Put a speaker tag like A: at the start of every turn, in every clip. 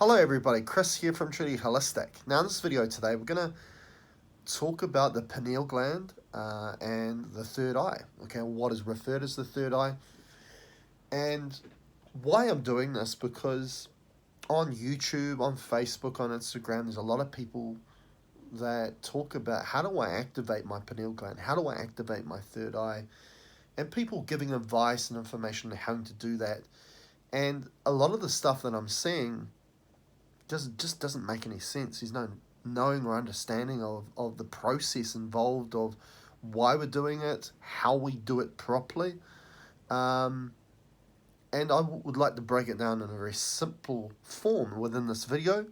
A: Hello everybody, Chris here from Trinity Holistic. Now in this video today we're going to talk about the pineal gland and the third eye. Okay, what is referred as the third eye. And why I'm doing this, because on YouTube, on Facebook, on Instagram, there's a lot of people that talk about how do I activate my pineal gland, how do I activate my third eye, and people giving advice and information on how to do that. And a lot of the stuff that I'm seeing just doesn't make any sense. There's no knowing or understanding of the process involved, of why we're doing it, how we do it properly. And I would like to break it down in a very simple form within this video.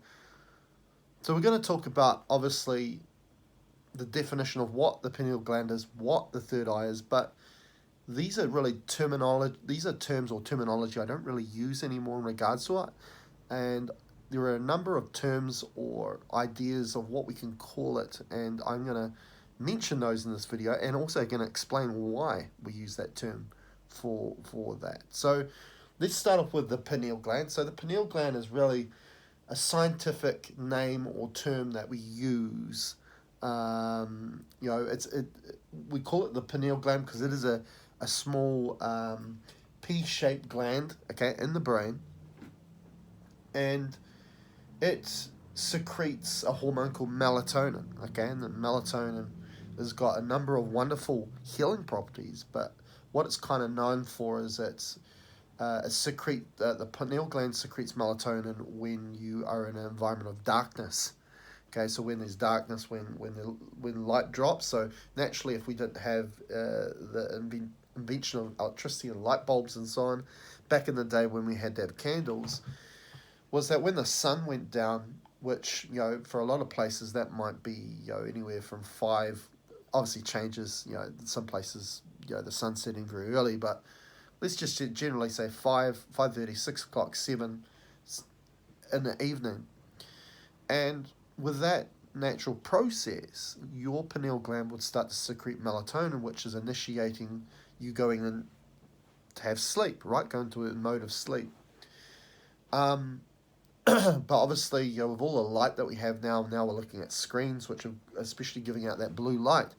A: So we're going to talk about, obviously, the definition of what the pineal gland is, what the third eye is, but these are really terminology. These are terms or terminology I don't really use anymore in regards to it. And there are a number of terms or ideas of what we can call it, and I'm going to mention those in this video, and also going to explain why we use that term for that. So let's start off with the pineal gland. So the pineal gland is really a scientific name or term that we use. We call it the pineal gland because it is a small pea-shaped gland, okay, in the brain, and it secretes a hormone called melatonin, okay, and the melatonin has got a number of wonderful healing properties, but what it's kind of known for is the pineal gland secretes melatonin when you are in an environment of darkness. Okay, so when there's darkness, when light drops. So naturally, if we didn't have the invention of electricity and light bulbs and so on, back in the day when we had to have candles, was that when the sun went down, which, for a lot of places that might be, anywhere from 5, obviously changes, some places, the sun's setting very early, but let's just generally say 5:30, 6 o'clock, 7 in the evening. And with that natural process, your pineal gland would start to secrete melatonin, which is initiating you going in to have sleep, right? Go into a mode of sleep. But obviously, with all the light that we have now we're looking at screens, which are especially giving out that blue light.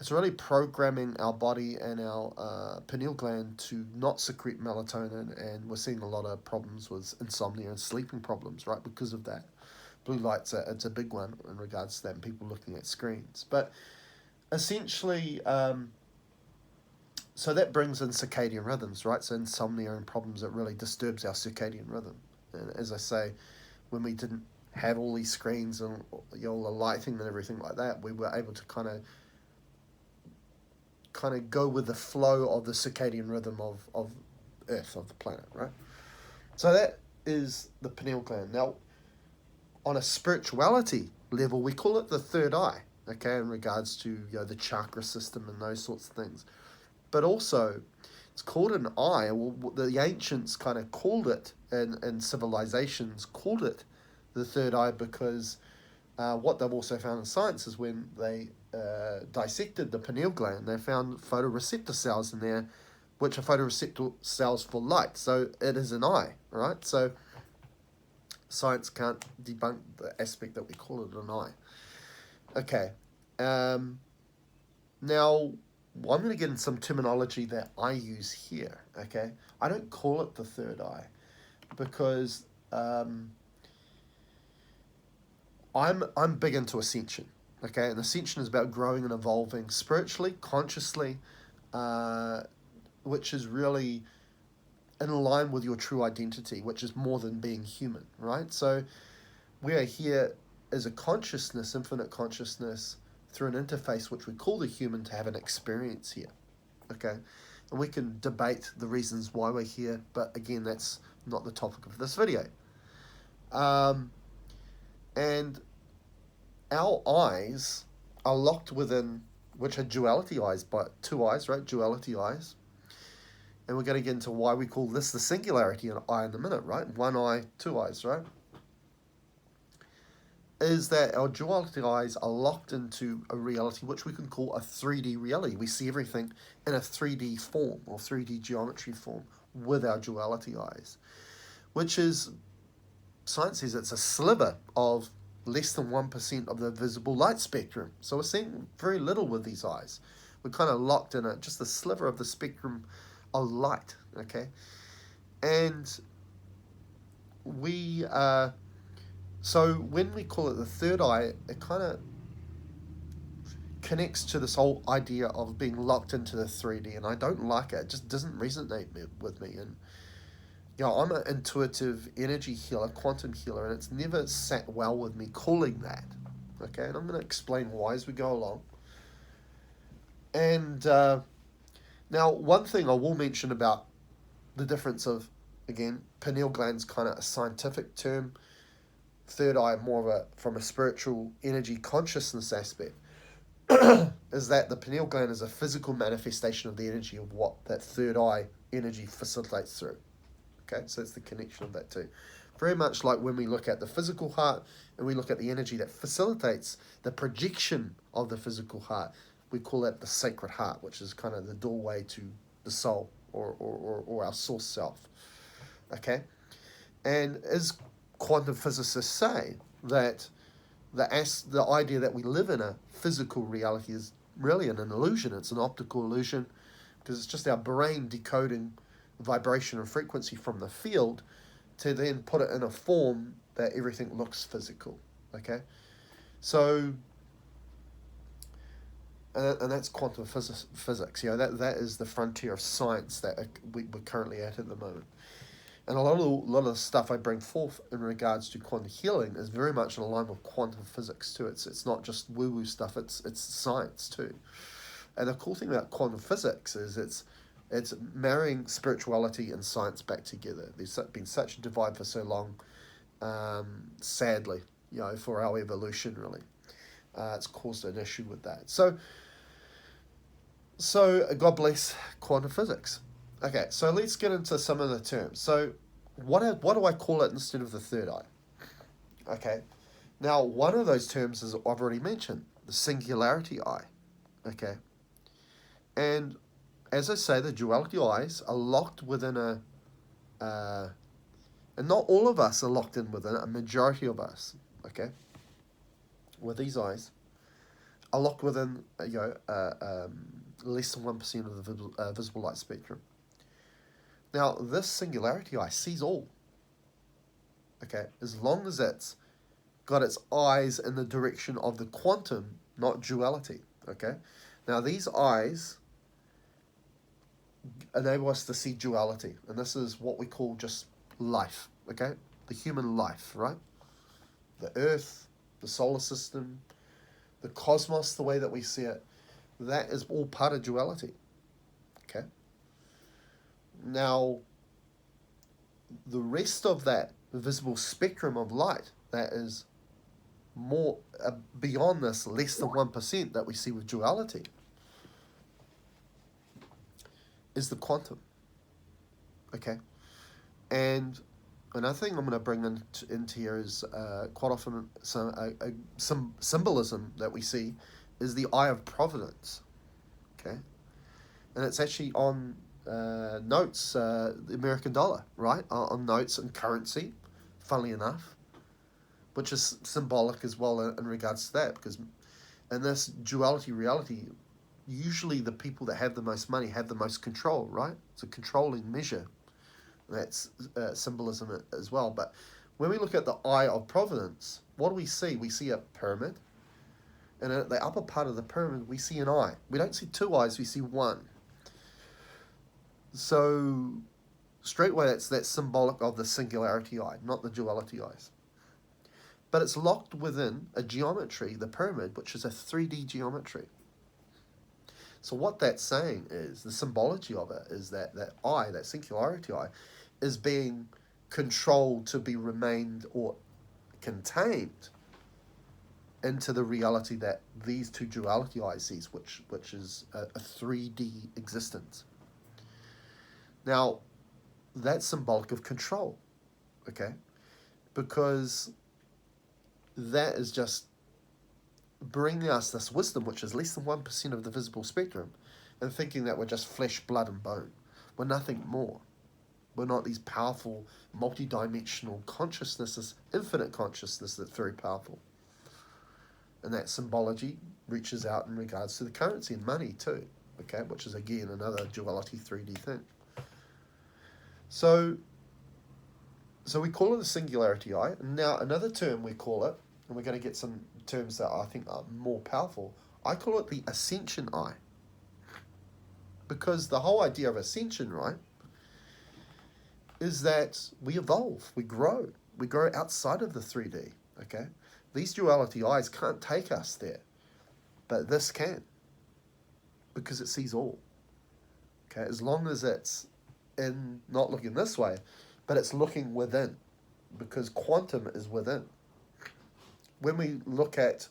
A: It's really programming our body and our pineal gland to not secrete melatonin, and we're seeing a lot of problems with insomnia and sleeping problems, right, because of that. Blue light's it's a big one in regards to that, and people looking at screens. But essentially, so that brings in circadian rhythms, right? So insomnia and problems that really disturbs our circadian rhythm. And as I say, when we didn't have all these screens and all the lighting and everything like that, we were able to kind of go with the flow of the circadian rhythm of Earth, of the planet, right? So that is the pineal gland. Now, on a spirituality level, we call it the third eye, okay, in regards to the chakra system and those sorts of things. But also, it's called an eye. Well, the ancients kind of called it, and civilizations called it the third eye, because what they've also found in science is when they dissected the pineal gland, they found photoreceptor cells in there, which are photoreceptor cells for light. So it is an eye, right? So science can't debunk the aspect that we call it an eye. Okay. Now, I'm going to get in some terminology that I use here, okay? I don't call it the third eye because I'm big into Ascension, okay? And Ascension is about growing and evolving spiritually, consciously, which is really in line with your true identity, which is more than being human, right? So we are here as a consciousness, infinite consciousness, through an interface which we call the human, to have an experience here, okay? And we can debate the reasons why we're here, but again, that's not the topic of this video. And our eyes are locked within, which are duality eyes, but 2 eyes, right? Duality eyes. And we're going to get into why we call this the singularity eye in a minute, right? 1 eye, 2 eyes, right? Is that our duality eyes are locked into a reality which we can call a 3D reality. We see everything in a 3D form or 3D geometry form with our duality eyes, which is science says it's a sliver of less than 1% of the visible light spectrum. So we're seeing very little with these eyes. We're kind of locked in just a sliver of the spectrum of light, okay? And so when we call it the third eye, it kind of connects to this whole idea of being locked into the 3D, and I don't like it. It just doesn't resonate with me. And I'm an intuitive energy healer, quantum healer, and it's never sat well with me calling that. Okay, and I'm going to explain why as we go along. And now, one thing I will mention about the difference of, again, pineal gland's kind of a scientific term, third eye more from a spiritual energy consciousness aspect, is that the pineal gland is a physical manifestation of the energy of what that third eye energy facilitates through. Okay, so it's the connection of that too. Very much like when we look at the physical heart and we look at the energy that facilitates the projection of the physical heart, we call that the sacred heart, which is kind of the doorway to the soul or our source self. Okay, and as quantum physicists say, that the idea that we live in a physical reality is really an illusion. It's an optical illusion, because it's just our brain decoding vibration and frequency from the field to then put it in a form that everything looks physical. Okay, so and that's quantum physics. That is the frontier of science that we're currently at the moment. And a lot of the stuff I bring forth in regards to quantum healing is very much in line with quantum physics too. It's not just woo-woo stuff, it's science too. And the cool thing about quantum physics is it's marrying spirituality and science back together. There's been such a divide for so long, sadly, for our evolution really. It's caused an issue with that. So God bless quantum physics. Okay, so let's get into some of the terms. So what do I call it instead of the third eye? Okay, now one of those terms is I've already mentioned, the singularity eye. Okay, and as I say, the duality eyes are locked within and not all of us are locked in within it, a majority of us, okay, with these eyes, are locked within, less than 1% of the visible light spectrum. Now, this singularity eye sees all, okay, as long as it's got its eyes in the direction of the quantum, not duality, okay? Now, these eyes enable us to see duality, and this is what we call just life, okay? The human life, right? The earth, the solar system, the cosmos, the way that we see it, that is all part of duality, okay? Now, the rest of that visible spectrum of light that is more beyond this less than 1% that we see with duality is the quantum, okay? And another thing I'm going to bring into here is quite often some symbolism that we see is the eye of providence, okay? And it's actually on notes, the American dollar, right? On notes and currency, funnily enough, which is symbolic as well in regards to that, because in this duality reality, usually the people that have the most money have the most control, right? It's a controlling measure. That's symbolism as well. But when we look at the eye of providence, what do we see? We see a pyramid, and at the upper part of the pyramid, we see an eye. We don't see two eyes, we see one. So straight away, that's symbolic of the singularity eye, not the duality eyes. But it's locked within a geometry, the pyramid, which is a 3D geometry. So what that's saying is, the symbology of it is that eye, that singularity eye, is being controlled to be remained or contained into the reality that these two duality eyes sees, which is a 3D existence. Now, that's symbolic of control, okay? Because that is just bringing us this wisdom, which is less than 1% of the visible spectrum, and thinking that we're just flesh, blood, and bone. We're nothing more. We're not these powerful, multi-dimensional consciousnesses, infinite consciousness that's very powerful. And that symbology reaches out in regards to the currency and money too, okay, which is again another duality 3D thing. So we call it a singularity eye. And now another term we call it, and we're going to get some terms that I think are more powerful. I call it the Ascension eye. Because the whole idea of ascension, right, is that we evolve, we grow outside of the 3D, okay? These duality eyes can't take us there, but this can, because it sees all, okay? As long as it's in, not looking this way, but it's looking within, because quantum is within. When we look at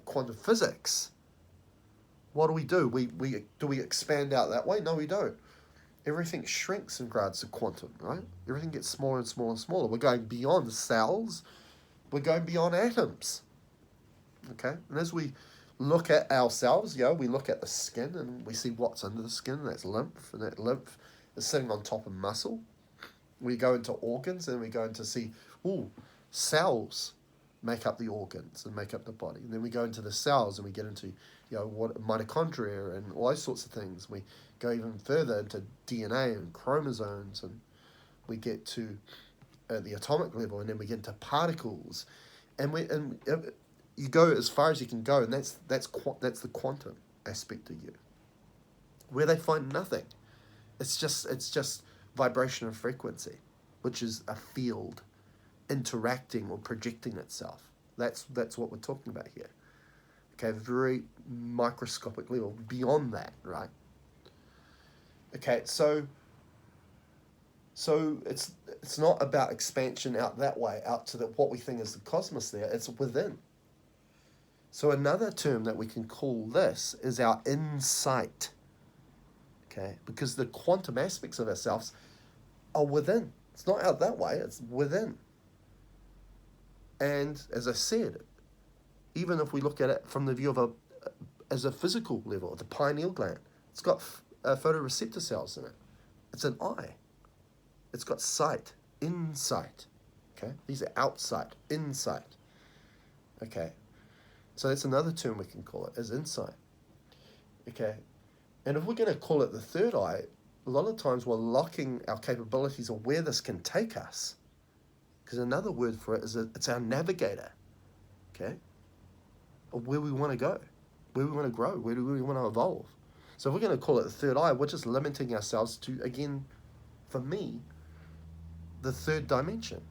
A: quantum physics, what do? We expand out that way? No, we don't. Everything shrinks in regards to quantum, right? Everything gets smaller and smaller and smaller. We're going beyond cells. We're going beyond atoms. Okay? And as we look at ourselves, we look at the skin and we see what's under the skin, and that's lymph, and that lymph is sitting on top of muscle. We go into organs and we go into see, cells make up the organs and make up the body. And then we go into the cells and we get into, what mitochondria and all those sorts of things. We go even further into DNA and chromosomes, and we get to the atomic level, and then we get into particles, and you go as far as you can go, and that's the quantum aspect of you, where they find nothing. It's just vibration and frequency, which is a field interacting or projecting itself. That's what we're talking about here. Okay, very microscopic level, beyond that, right? Okay, so it's not about expansion out that way, out to what we think is the cosmos there, it's within. So another term that we can call this is our insight. Okay, because the quantum aspects of ourselves are within. It's not out that way, it's within. And as I said, even if we look at it from the view of as a physical level, the pineal gland, it's got photoreceptor cells in it. It's an eye. It's got sight, insight. Okay, these are outside, insight. Okay, so that's another term we can call it, as insight. Okay, and if we're going to call it the third eye, a lot of times we're locking our capabilities of where this can take us. Because another word for it is it's our navigator. Okay, of where we want to go, where we want to grow, where do we want to evolve. So if we're going to call it the third eye, we're just limiting ourselves to, again, for me, the third dimension.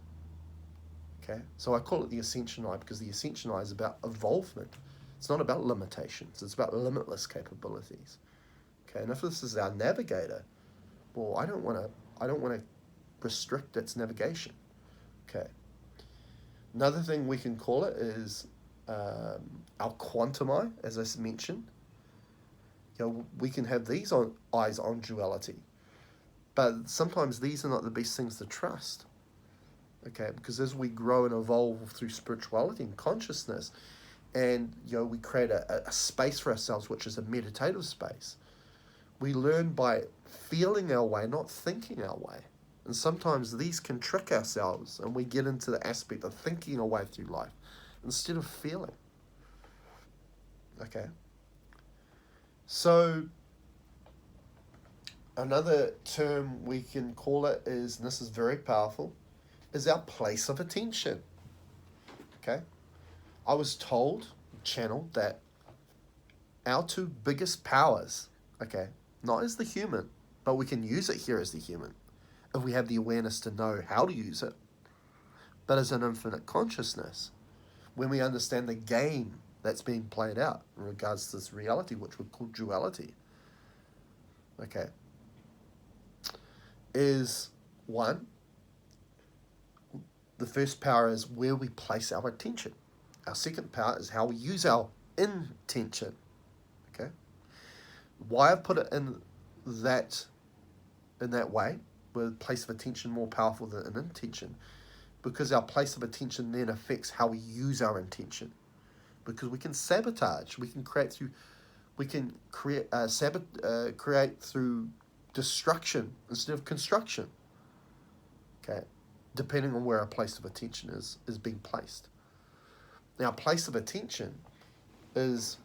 A: Okay, so I call it the Ascension eye because the Ascension eye is about evolvement. It's not about limitations. It's about limitless capabilities. Okay, and if this is our navigator, well, I don't want to restrict its navigation. Okay. Another thing we can call it is our quantum eye, as I mentioned. We can have these eyes on duality, but sometimes these are not the best things to trust. Okay, because as we grow and evolve through spirituality and consciousness, and we create a space for ourselves, which is a meditative space, we learn by feeling our way, not thinking our way. And sometimes these can trick ourselves, and we get into the aspect of thinking our way through life instead of feeling. Okay. So another term we can call it is, and this is very powerful, is our place of attention. Okay. I was told, channeled, that our two biggest powers, okay, not as the human, but we can use it here as the human, if we have the awareness to know how to use it, but as an infinite consciousness, when we understand the game that's being played out in regards to this reality, which we call duality, okay, is one, the first power is where we place our attention. Our second power is how we use our intention, okay? Why I've put it in that way, with place of attention more powerful than an intention, because our place of attention then affects how we use our intention. Because we can sabotage, we can create through destruction instead of construction. Okay, depending on where our place of attention is being placed. Now, place of attention is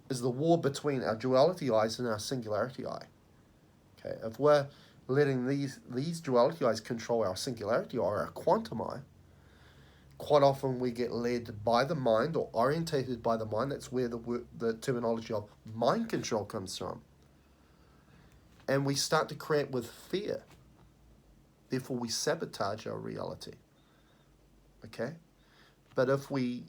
A: the war between our duality eyes and our singularity eye. Okay, if we're letting these duality eyes control our singularity eye or our quantum eye, quite often we get led by the mind or orientated by the mind. That's where the terminology of mind control comes from. And we start to create with fear. Therefore, we sabotage our reality. Okay? But if we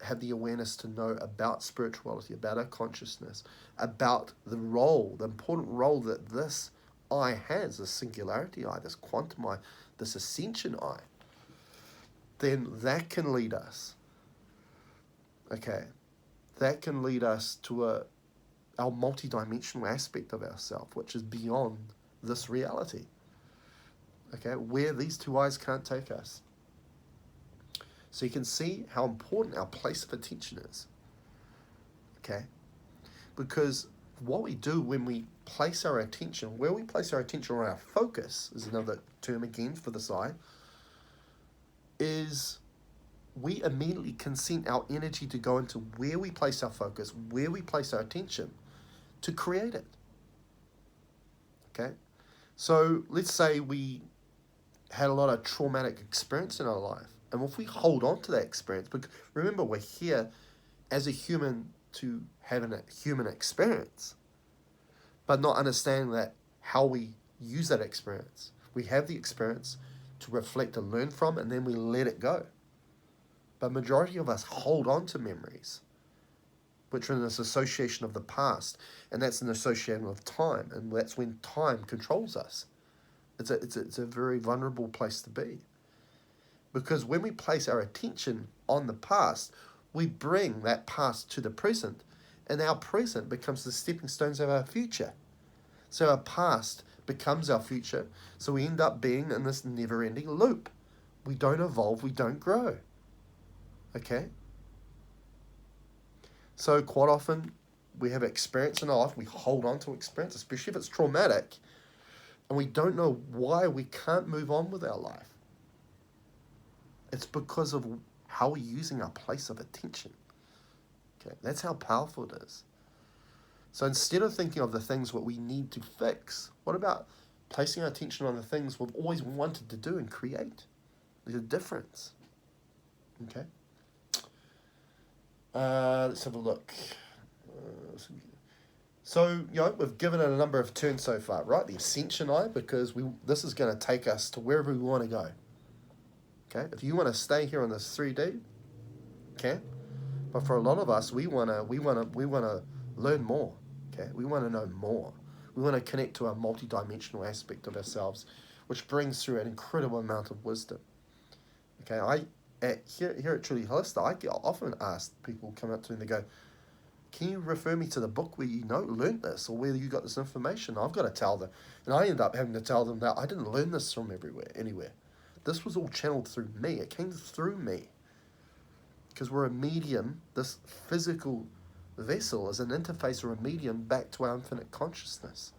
A: have the awareness to know about spirituality, about our consciousness, about the important role that this eye has, this singularity eye, this quantum eye, this ascension eye, then that can lead us. Okay? That can lead us to our multidimensional aspect of ourselves, which is beyond this reality. Okay? Where these two eyes can't take us. So you can see how important our place of attention is. Okay? Because what we do when we place our attention, where we place our attention or our focus, is another term again for this eye, is we immediately consent our energy to go into where we place our focus, where we place our attention, to create it. Okay? So let's say we had a lot of traumatic experience in our life. And if we hold on to that experience, because remember, we're here as a human to have a human experience, but not understanding that how we use that experience. We have the experience to reflect and learn from, and then we let it go. But majority of us hold on to memories, which are in this association of the past, and that's an association of time, and that's when time controls us. It's a very vulnerable place to be. Because when we place our attention on the past, we bring that past to the present, and our present becomes the stepping stones of our future. So our past becomes our future, so we end up being in this never-ending loop. We don't evolve, we don't grow. Okay? So quite often, we have experience in our life, we hold on to experience, especially if it's traumatic, and we don't know why we can't move on with our life. It's because of how we're using our place of attention. Okay, that's how powerful it is. So instead of thinking of the things what we need to fix, what about placing our attention on the things we've always wanted to do and create? There's a difference. Okay. Let's have a look. So, we've given it a number of turns so far, right? The Ascension eye, because this is going to take us to wherever we want to go. Okay, if you want to stay here on this 3D, okay, but for a lot of us, we wanna learn more. Okay, we want to know more. We want to connect to a multidimensional aspect of ourselves, which brings through an incredible amount of wisdom. Okay, here at Truly Holistic, I get often asked, people come up to me and they go, "Can you refer me to the book where you learned this, or where you got this information?" I've got to tell them, and I end up having to tell them that I didn't learn this from anywhere. This was all channeled through me. It came through me. Because we're a medium. This physical vessel is an interface or a medium back to our infinite consciousness.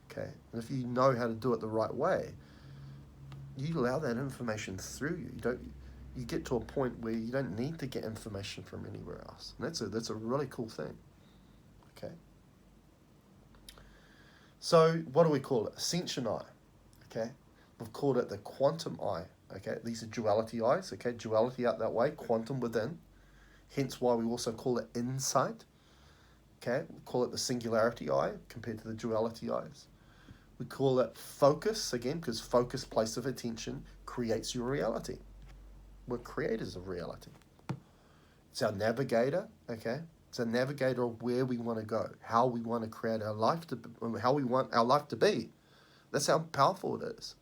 A: Okay? And if you know how to do it the right way, you allow that information through you. You get to a point where you don't need to get information from anywhere else. And that's a really cool thing. Okay? So, what do we call it? Ascension eye. Okay? We've called it the quantum eye. Okay, these are duality eyes. Okay, duality out that way, quantum within. Hence why we also call it insight. Okay, we call it the singularity eye compared to the duality eyes. We call it focus, again, because focus, place of attention, creates your reality. We're creators of reality. It's our navigator. Okay, it's a navigator of where we want to go, how we want to create our life how we want our life to be. That's how powerful it is.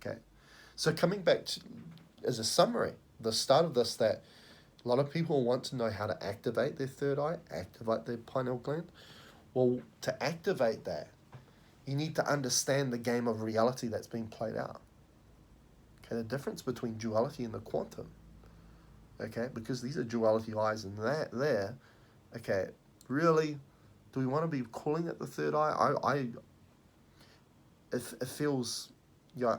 A: Okay, so coming back to, as a summary, the start of this, that a lot of people want to know how to activate their third eye, activate their pineal gland. Well, to activate that, you need to understand the game of reality that's being played out. Okay, the difference between duality and the quantum. Okay, because these are duality eyes and that there. Okay, really, do we want to be calling it the third eye? it feels,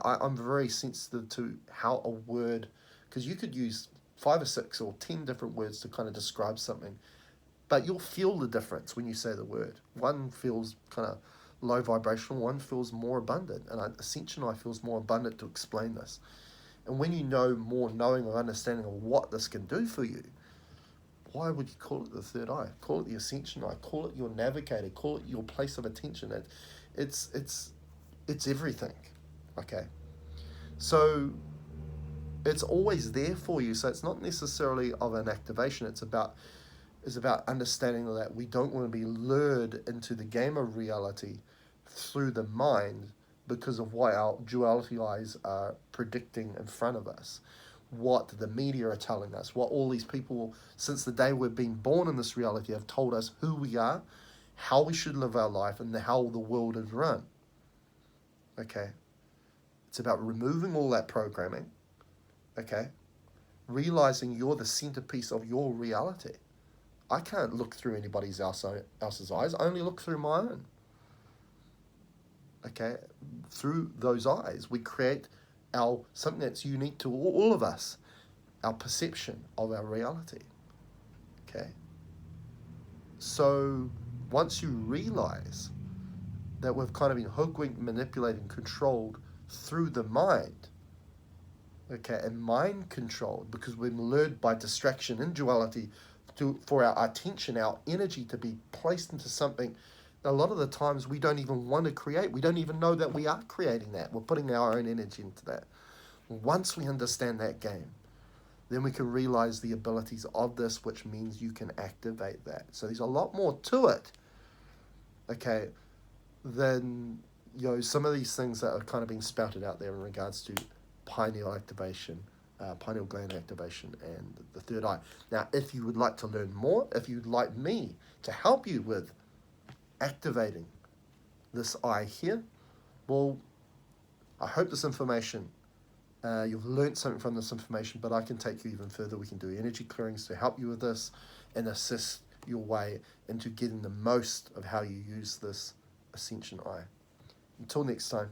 A: I'm very sensitive to how a word, because you could use 5 or 6 or 10 different words to kind of describe something, but you'll feel the difference when you say the word. One feels kind of low vibrational, one feels more abundant, and Ascension I feels more abundant to explain this. And when you know more knowing or understanding of what this can do for you, why would you call it the third eye? Call it the Ascension eye. Call it your navigator. Call it your place of attention. It's everything. Okay, so it's always there for you. So it's not necessarily of an activation. It's about understanding that we don't want to be lured into the game of reality through the mind because of what our duality eyes are predicting in front of us, what the media are telling us, what all these people since the day we've been born in this reality have told us who we are, how we should live our life, and how the world is run. Okay, it's about removing all that programming. Okay, realizing you're the centerpiece of your reality. I can't look through anybody else's eyes. I only look through my own. Okay, through those eyes, we create something that's unique to all of us, our perception of our reality. Okay, so once you realize that we've kind of been hoodwinked, manipulated, controlled through the mind, okay, and mind controlled because we're lured by distraction and duality for our attention, our energy to be placed into something. A lot of the times we don't even want to create. We don't even know that we are creating that. We're putting our own energy into that. Once we understand that game, then we can realize the abilities of this, which means you can activate that. So there's a lot more to it, okay, than some of these things that are kind of being spouted out there in regards to pineal activation, pineal gland activation, and the third eye. Now, if you would like to learn more, if you'd like me to help you with activating this eye here, well, I hope this information, you've learned something from this information, but I can take you even further. We can do energy clearings to help you with this and assist your way into getting the most of how you use this Ascension eye. Until next time.